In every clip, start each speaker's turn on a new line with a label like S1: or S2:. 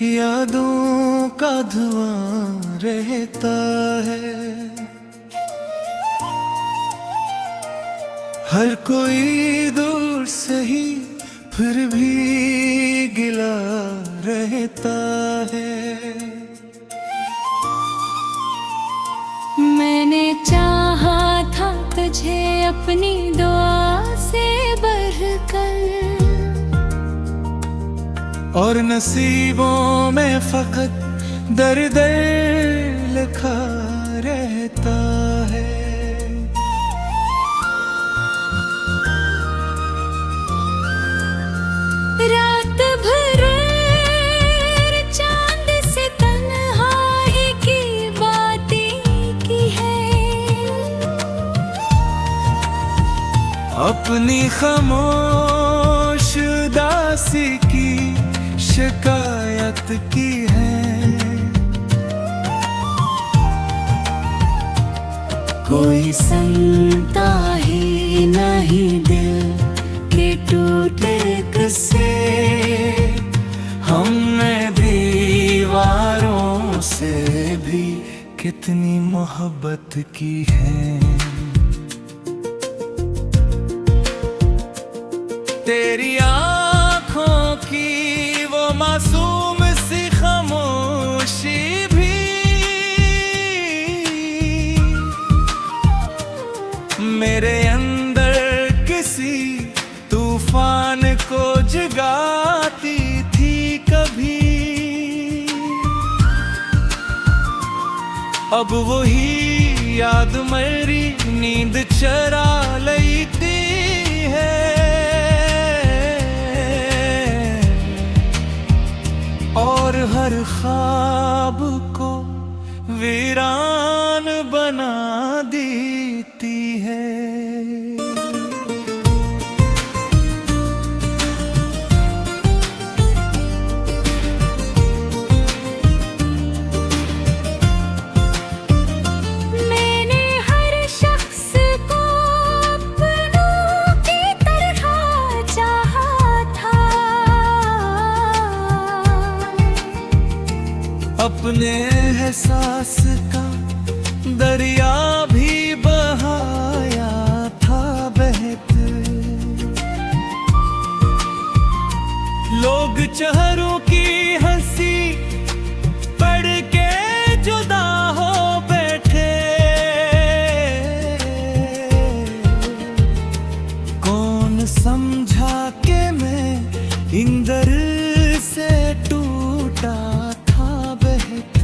S1: यादों का धुआं रहता है। हर कोई दूर से ही फिर भी गिला रहता है।
S2: मैंने चाहा था तुझे अपनी दुआ से बढ़कर,
S1: और नसीबों में फकत दर्द लिखा रहता है।
S2: रात भर चांद से तन्हाई की बातें की है,
S1: अपनी खामोश उदासी की शिकायत की है।
S2: कोई सुनता ही नहीं दिल के टूटे किस्से,
S1: हमने दीवारों से भी कितनी मोहब्बत की है। तेरी आँखों की वो मासूम सी खामोशी भी मेरे अंदर किसी तूफान को जगाती थी कभी। अब वही याद मेरी नींद चरा लेती है, और हर ख्वाब को वीरान बना देती है।
S2: मैंने हर शख्स को अपनों की तरह चाहा था,
S1: अपने एहसास का दरिया भी बहाया था बहत। लोग चेहरों की हंसी पढ़ के जुदा हो बैठे, कौन समझा के मैं इंदर से टूटा था बहत।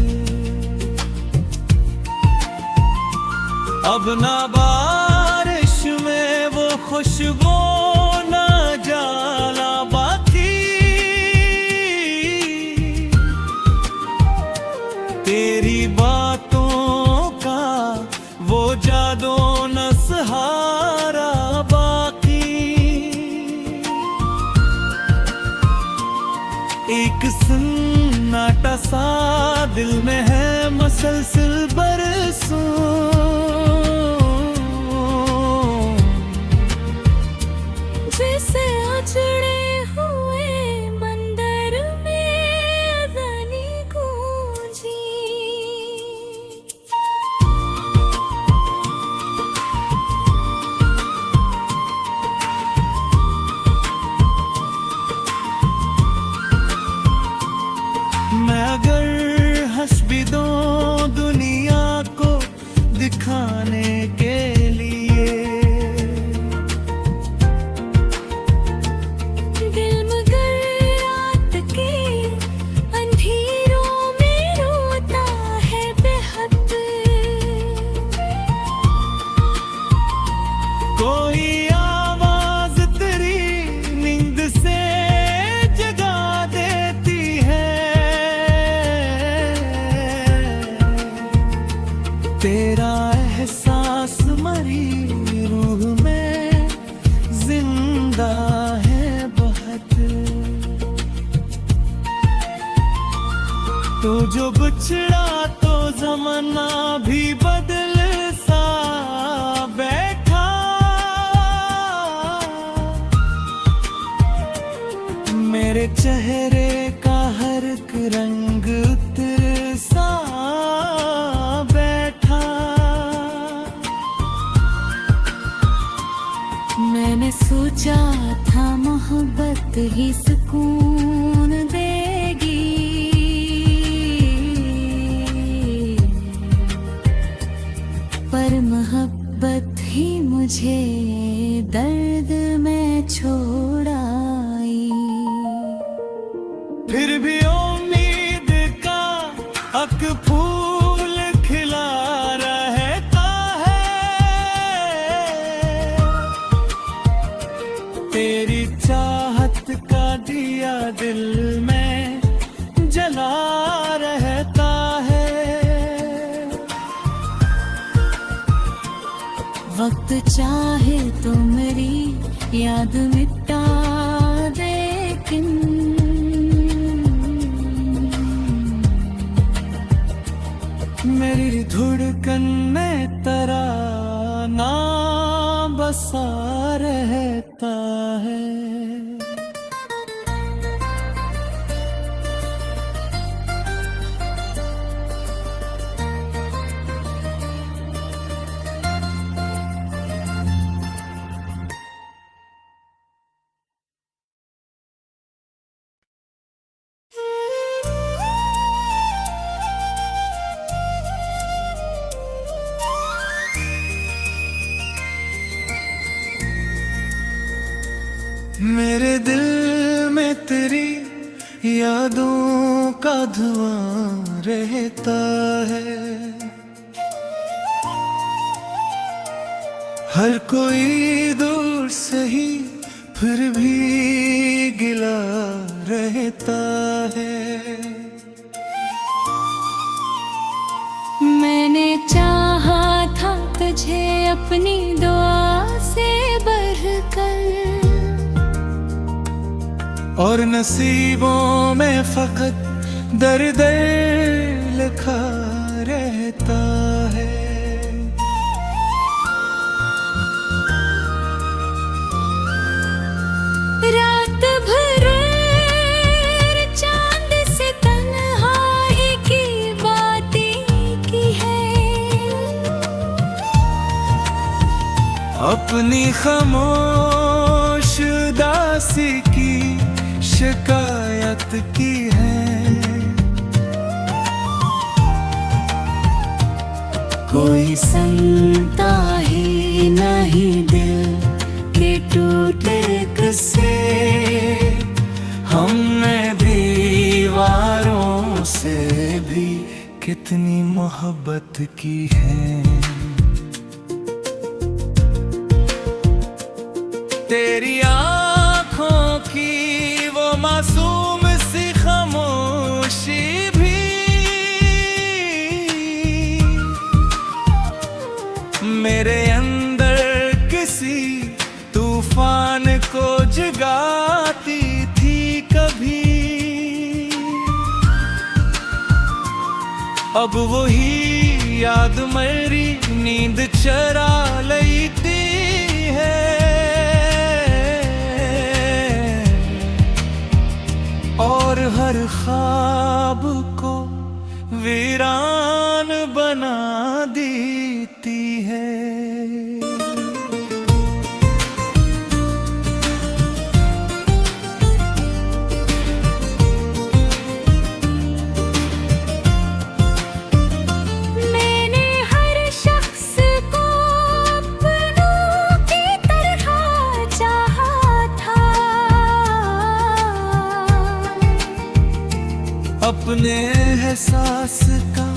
S1: अब ना बारिश में वो खुशबू ना जाला बाकी, तेरी बातों का वो जादू न सहारा बाकी। एक सन्नाटा सा दिल में है मसलसल बरसों,
S2: जैसे अजड़े हुए बंदर में अज़ानी गूंजी।
S1: मैं अगर हंस भी दूं दुनिया को दिखाने के लिए,
S2: दिल मगर रात के अंधेरों में रोता है बेहद।
S1: कोई आवाज तेरी नींद से जगा देती है, तेरा एहसास मरी रूह में जिंदा है बहुत। तो जो बिछड़ा तो जमाना भी बदल सा बैठा, मेरे चेहरे का हर एक रंग
S2: ही सुकून देगी। पर मोहब्बत ही मुझे दर्द में छोड़ आई।
S1: फिर भी उम्मीद का हक फूल खिला रहता है। तेरी चाहत का दिया दिल में जला रहता है।
S2: वक्त चाहे तो मेरी याद मिटा दे, लेकिन
S1: मेरी धड़कन में तराना बसा रहता है। मेरे दिल में तेरी यादों का धुआं रहता है। हर कोई दूर सही फिर भी गिला रहता है।
S2: मैंने चाहा था तुझे अपनी दुआ से बढ़कर,
S1: और नसीबों में फकत दर्द लिखा रहता है।
S2: रात भर चांद से तन्हाई की बातें की है।
S1: अपनी खामोश उदासी की शिकायत की है।
S2: कोई सुनता ही नहीं दिल के टूटे किस्से।
S1: हमने दीवारों से भी कितनी मोहब्बत की है। तेरी आँखों की वो मासूम सी खामोशी भी मेरे अंदर किसी तूफान को जगाती थी कभी। अब वही याद मेरी नींद चरा लेती है। और हर ख्वाब को वीरान बना देती है।
S2: मैंने हर शख्स को अपनों की तरह चाहा था।
S1: अपने एहसास का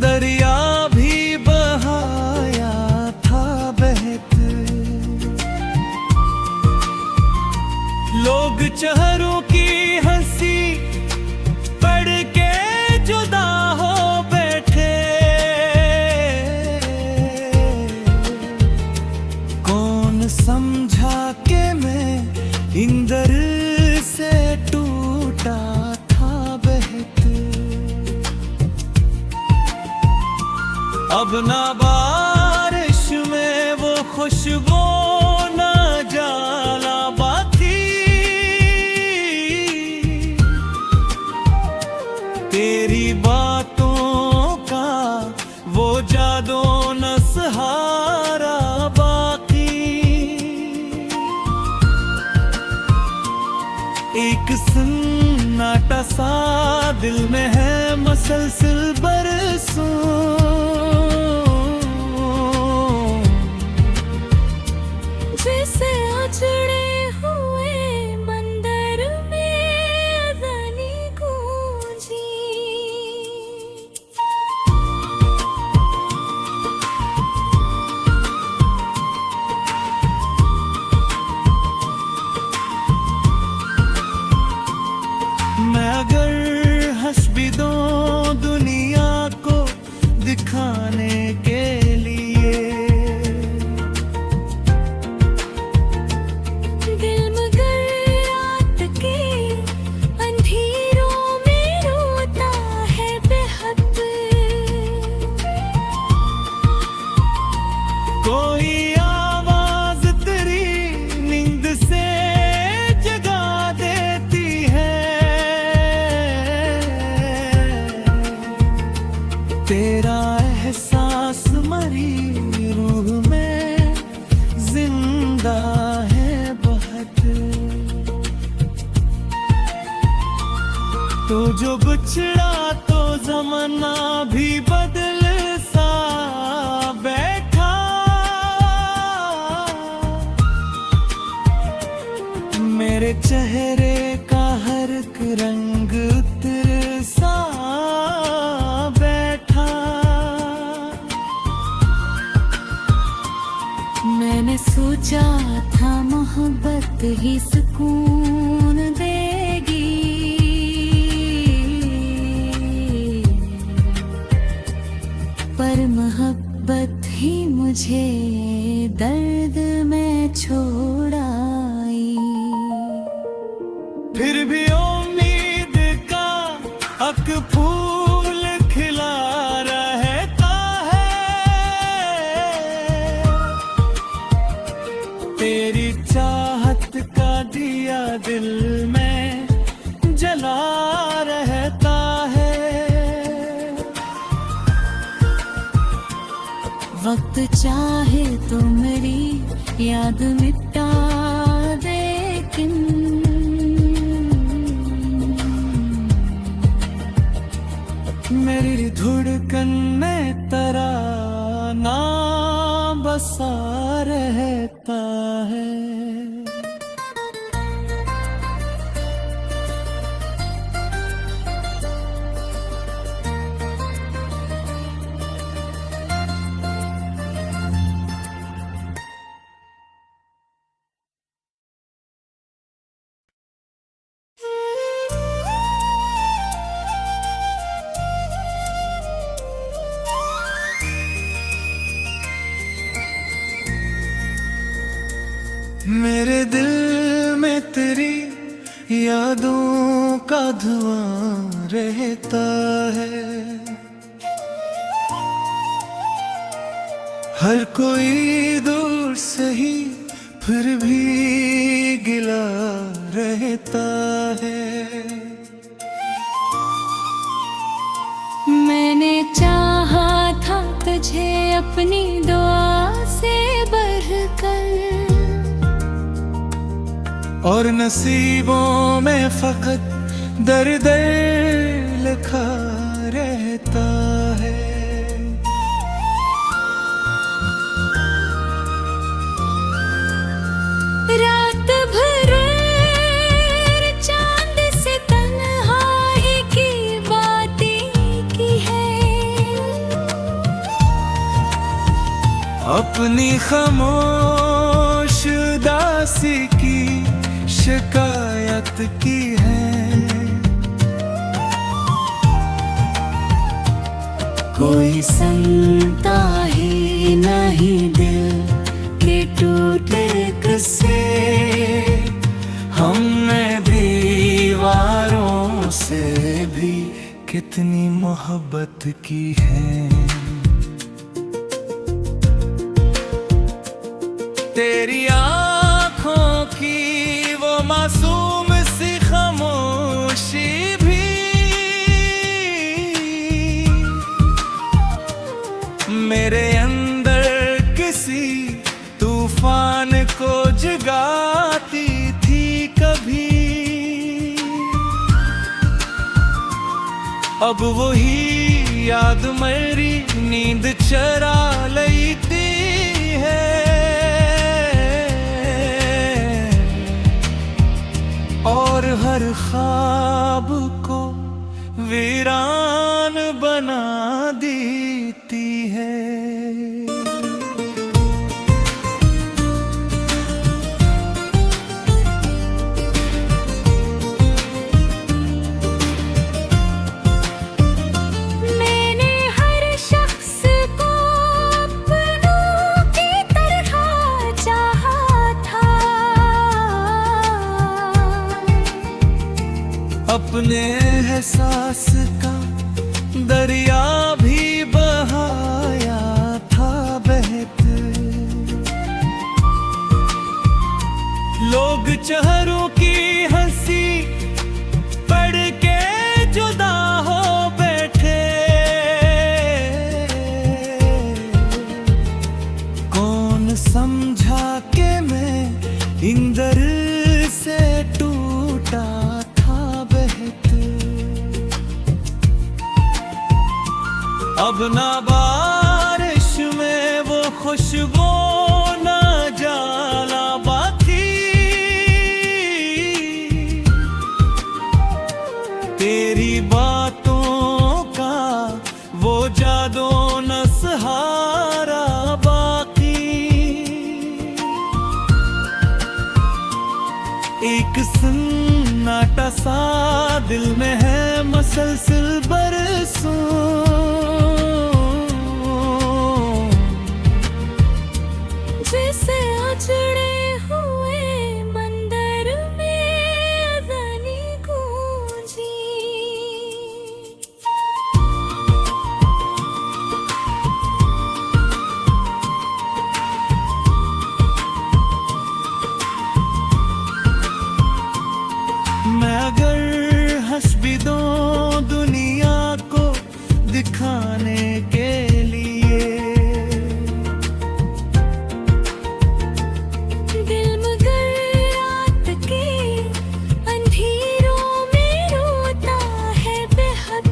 S1: दरिया भी बहाया था बहत। लोग चेहरों की हंसी पढ़ के जुदा हो बैठे। कौन समझा के मैं इंदर से टूटा था बहत। अब ना बारिश में वो खुशबू ना जाला बाकी। तेरी बातों का वो जादू न सहारा बाकी। सा दिल में है मसलसल बरसों,
S2: जैसे अजड़े हुए मंदिर में अज़ानी गूंजी।
S1: मैं अगर हंस भी दूं दुनिया को दिखाने के लिए,
S2: दिल मगर रात के अंधेरों में रोता है बेहद।
S1: कोई आवाज तेरी नींद से जगा देती है, तेरा एहसास मरी रूह में जिंदा है बहुत। तो जो बिछड़ा तो जमाना भी बदल सा बैठा, मेरे चेहरे का हर एक रंग उतर सा बैठा।
S2: मैंने सोचा था मोहब्बत ही सुकून देगी, पर मोहब्बत ही मुझे दर्द में छोड़ आई।
S1: फिर भी उम्मीद का एक फूल खिला रहता है, तेरी चाहत का दिया दिल में जला रहता है।
S2: वक्त चाहे तो मेरी याद मिटा दे, लेकिन
S1: मेरी धड़कन में तराना बसा रहता है। मेरे दिल में तेरी यादों का धुआं रहता है, हर कोई दूर से ही फिर भी गिला रहता है।
S2: मैंने चाहा था तुझे अपनी दुआ से बढ़कर,
S1: और नसीबों में फकत दर्द लिखा रहता है।
S2: रात भर चांद से तन्हाई की बातें की है,
S1: अपनी खामोश उदासी की शिकायत की है।
S2: कोई सुनता ही नहीं दिल के टूटे किस्से,
S1: हमने दीवारों से भी कितनी मोहब्बत की है। तेरी आँखों की वो मासूम सी खामोशी भी मेरे अंदर किसी तूफान को जगाती थी कभी। अब वही याद मेरी नींद चरा लेती है, और हर ख्वाब को वीरान बना देती है। अपने एहसास का दरिया भी बहाया था बहत, लोग चेहरों की हंसी पढ़ के जुदा हो बैठे, कौन समझा के मैं इंदर से टूटा अब ना बारिश में वो खुशबू ना जाला बाकी, तेरी बातों का वो जादू न सहारा बाकी। एक सन्नाटा सा दिल में है मसलसल बरसों,
S2: जैसे अजड़े हुए मंदिर में अज़ानी गूंजी।
S1: मैं अगर हंस भी दूं दुनिया को दिखाने के लिए,
S2: दिल मगर रात के अंधेरों में रोता है बेहद,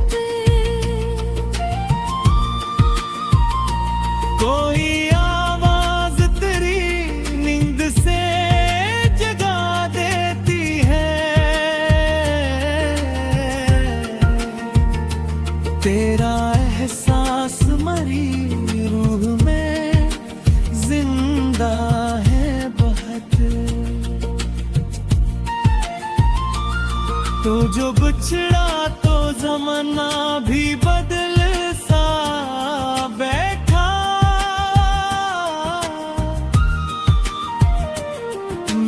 S1: कोई आवाज तेरी नींद से जगा देती है, तेरा एहसास मरी रूह में जिंदा है बहुत। तो जो बिछड़ा तो ज़माना भी बदल सा बैठा,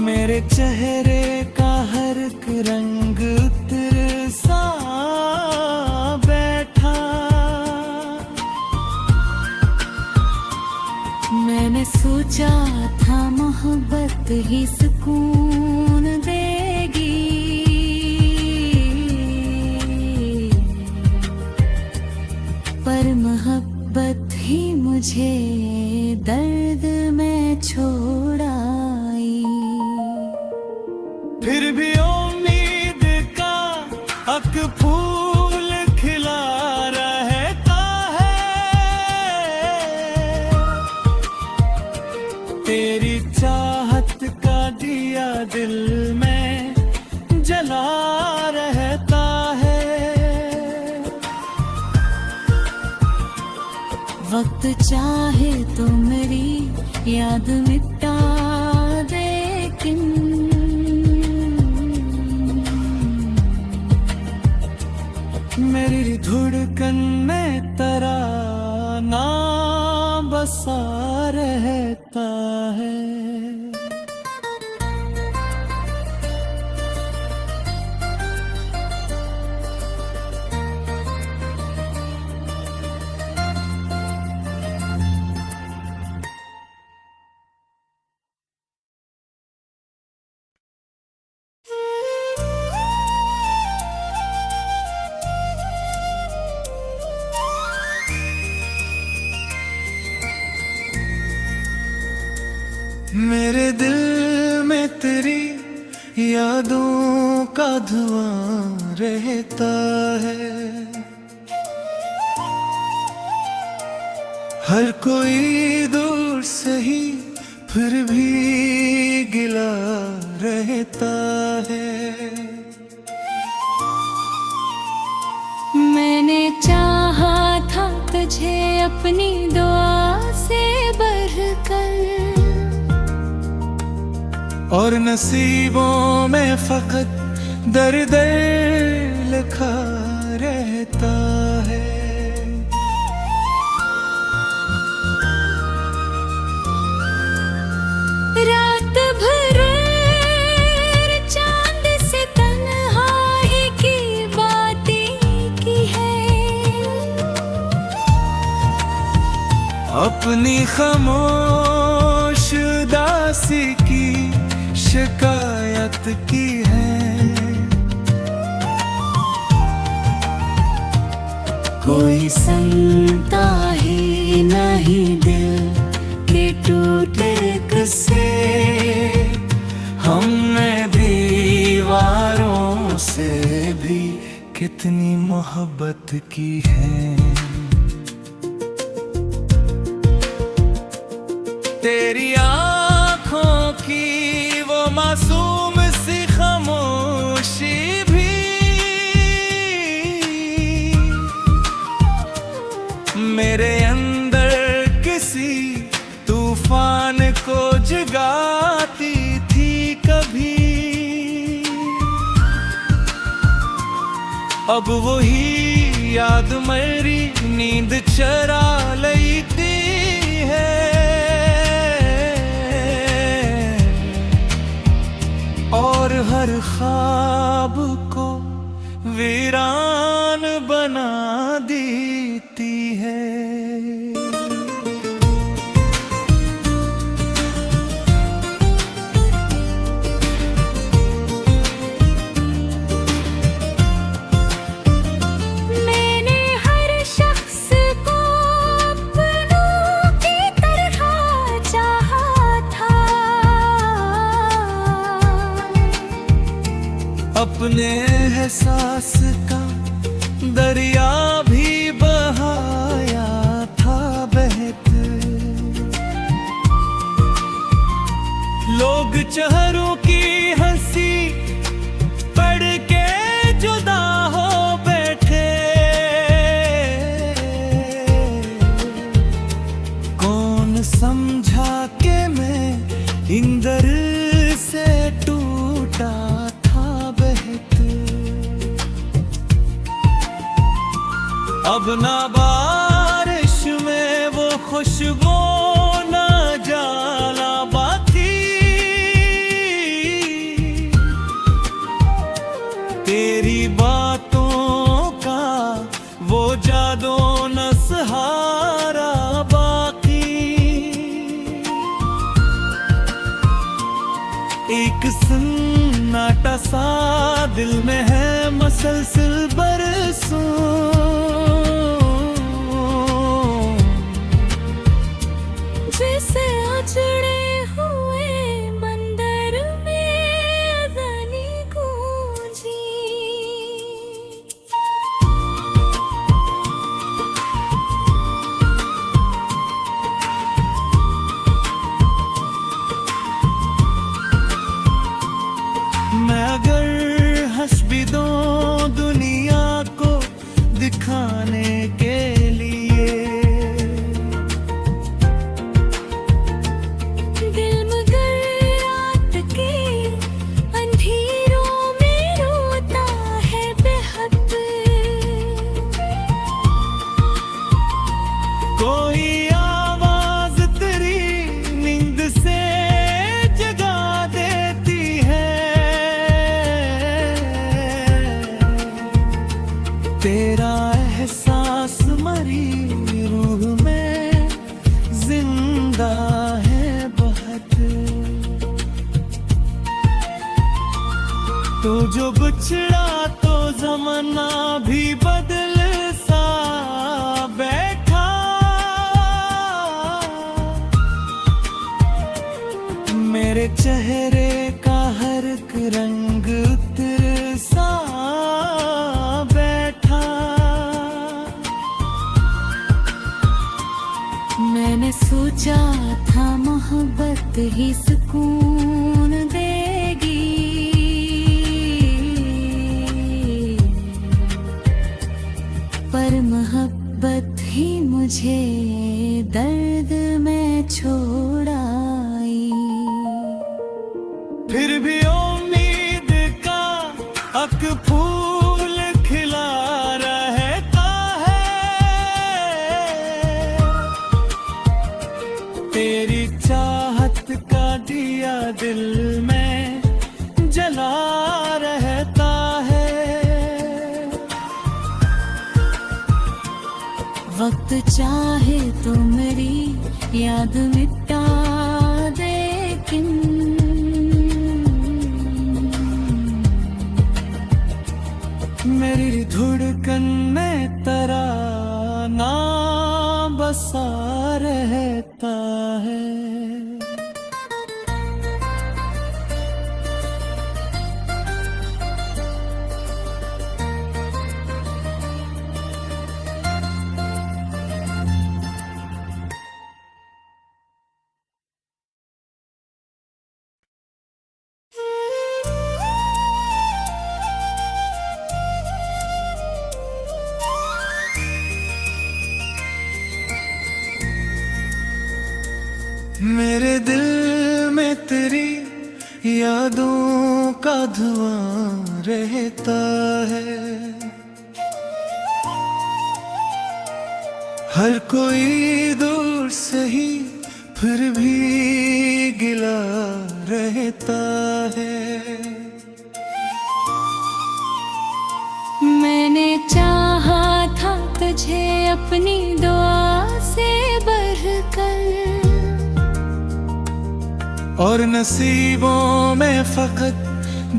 S1: मेरे चेहरे का हर एक रंग उतर सा बैठा।
S2: मैंने सोचा था मोहब्बत ही सुकून देगी, पर मोहब्बत ही मुझे दर्द में छोड़ आई।
S1: फिर भी उम्मीद का अक फूल खिला रहता है, तेरी चाहत का दिया दिल में जला रहता है।
S2: वक्त चाहे तो मेरी याद मिटा दे, लेकिन
S1: मेरी धड़कन में तराना बसा रहता है। मेरे दिल में तेरी यादों का धुआं रहता है, हर कोई दूर से ही फिर भी गिला रहता है।
S2: मैंने चाहा था तुझे अपनी दुआ से बढ़कर,
S1: और नसीबों में फकत दर्द लिखा रहता है।
S2: रात भर चांद से तन्हाई की बातें की है,
S1: अपनी खामोश उदासी की शिकायत की है।
S2: कोई सुनता ही नहीं दिल के टूटे किस्से,
S1: हमने दीवारों से भी कितनी मोहब्बत की है। तेरी आँखों की वो मासूम सी खामोशी भी मेरे अंदर किसी तूफान को जगाती थी कभी। अब वही याद मेरी नींद चरा लेती है, और हर ख्वाब को वीरान बना देती है।
S2: मैंने हर शख्स को अपनों की तरह चाहा था,
S1: अपने एहसास का दरिया भी बहाया था बहत। लोग चेहरों की हंसी पढ़ के जुदा हो बैठे, कौन समझा के मैं इंदर से टूटा था बहत। अब ना बारिश में वो खुशबू ना जाला बाकी, तेरी बातों का वो जादू न सहारा बाकी। एक सन्नाटा सा दिल में है मसलसल बरसों,
S2: जैसे अजड़े हुए बंदर में अज़ानी गूंजी।
S1: मैं अगर हंस भी दूं दुनिया को दिखाने के लिए,
S2: दिल मगर रात के अंधेरों में रोता है बेहद।
S1: कोई आवाज तेरी नींद से जगा देती है, तेरा एहसास मरी रूह में जिंदा है बहुत। तो जो बिछड़ा तो जमाना भी बदल सा बैठा, मेरे चेहरे का हर एक रंग उतर सा बैठा।
S2: सोचा था मोहब्बत ही सुकून देगी, पर मोहब्बत ही मुझे दर्द में छोड़ आई।
S1: फिर भी उम्मीद का अक फूल खिला रहता है, तेरी चाहत का दिया दिल में जला रहता है।
S2: वक्त चाहे तो मेरी याद मिटा दे, लेकिन
S1: मेरी धड़कन में तराना बसा रहता है। मेरे दिल में तेरी यादों का धुआं रहता है, हर कोई दूर से ही फिर भी गिला रहता है।
S2: मैंने चाहा था तुझे अपनी दुआ से बढ़कर,
S1: और नसीबों में फकत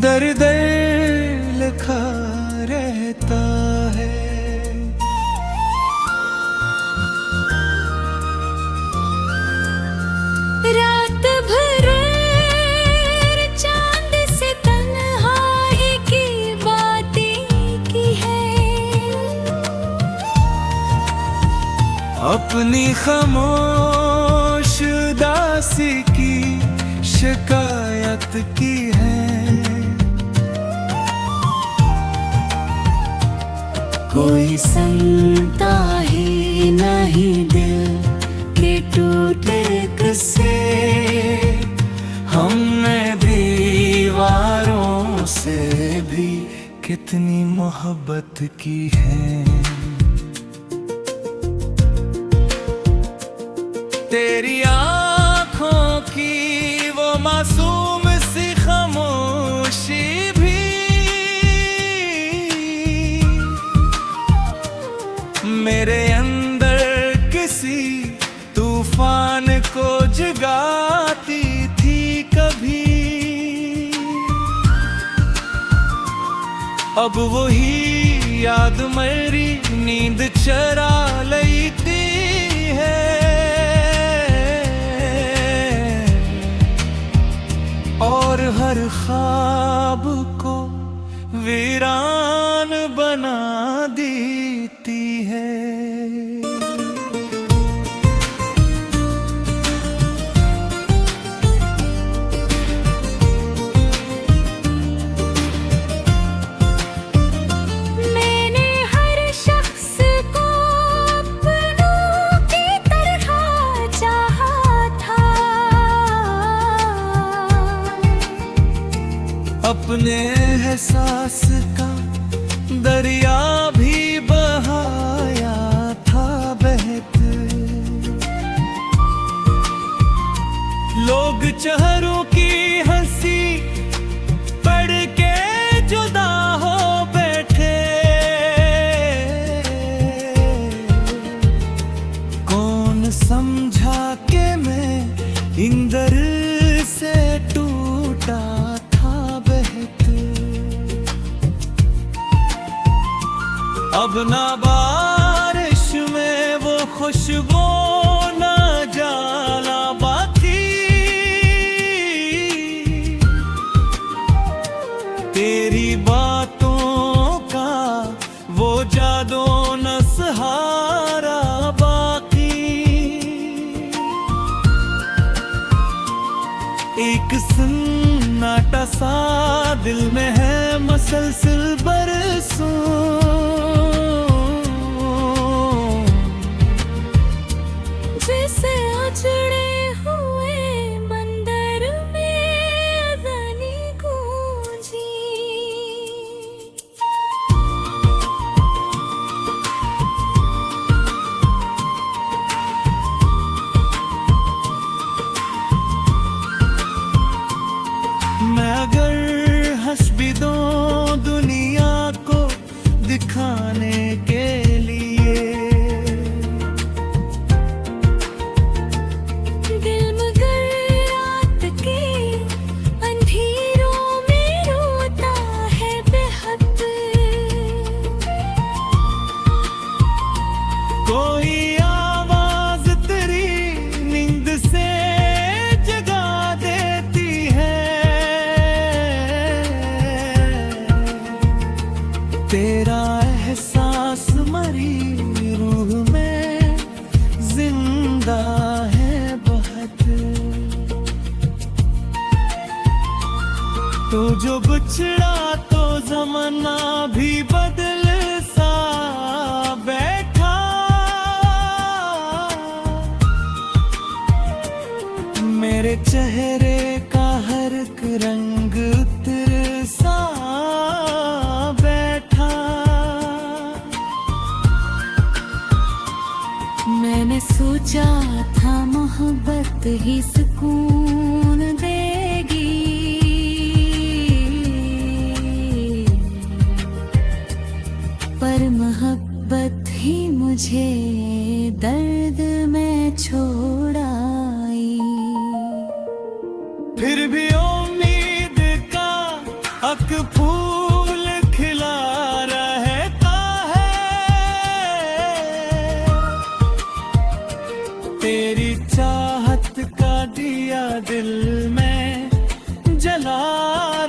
S1: दर्द लिखा रहता है।
S2: रात भर चांद से तन्हाई की बातें की है,
S1: अपनी खामोश उदासी की शिकायत की है।
S2: कोई सुनता ही नहीं दिल के टूटे किस्से,
S1: हमने दीवारों से भी कितनी मोहब्बत की है। तेरी आँखों की वो मासूम सी खामोशी भी मेरे अंदर किसी तूफान को जगाती थी कभी। अब वही याद मेरी नींद चरा लेती है, और हर ख्वाब को वीरान बना देती है।
S2: मैंने हर शख्स को अपनों की तरह चाहा था,
S1: अपने एहसास का दरिया भी बहाया था बहत। लोग चेहरों की हंसी पढ़ के जुदा हो बैठे, कौन समझा के मैं इंदर से टूटा था बहत। अब ना बारिश में वो खुशबू ना जाला बाकी, तेरी बातों का वो जादू न सहारा बाकी। दिल में है मसलसल बरसों,
S2: जैसे अजड़े हुए बंदर में अज़ानी गूंजी।
S1: मैं अगर हंस भी दूं दुनिया को दिखाने के लिए,
S2: दिल मगर रात के अंधेरों में रोता है बेहद।
S1: कोई आवाज तेरी नींद से जगा देती है, तेरा एहसास मरी रूह में जिंदा है बहुत। तो जो बिछड़ा तो जमाना भी बदल सा बैठा, मेरे चेहरे का हर एक रंग उतर सा बैठा।
S2: मैंने सोचा था मोहब्बत ही सुकून देगी, पर मोहब्बत ही मुझे दर्द में छोड़ आई।
S1: फिर भी उम्मीद का हक फूल खिला रहता है, तेरी चाहत का दिया दिल में जला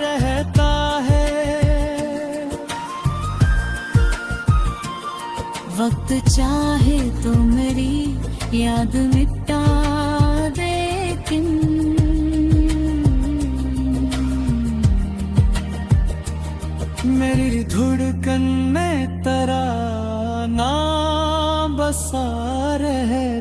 S1: रहता है।
S2: वक्त चाहे तो मेरी याद मिटा दे, लेकिन
S1: मेरी धड़कन में तेरा नाम बसा रहे।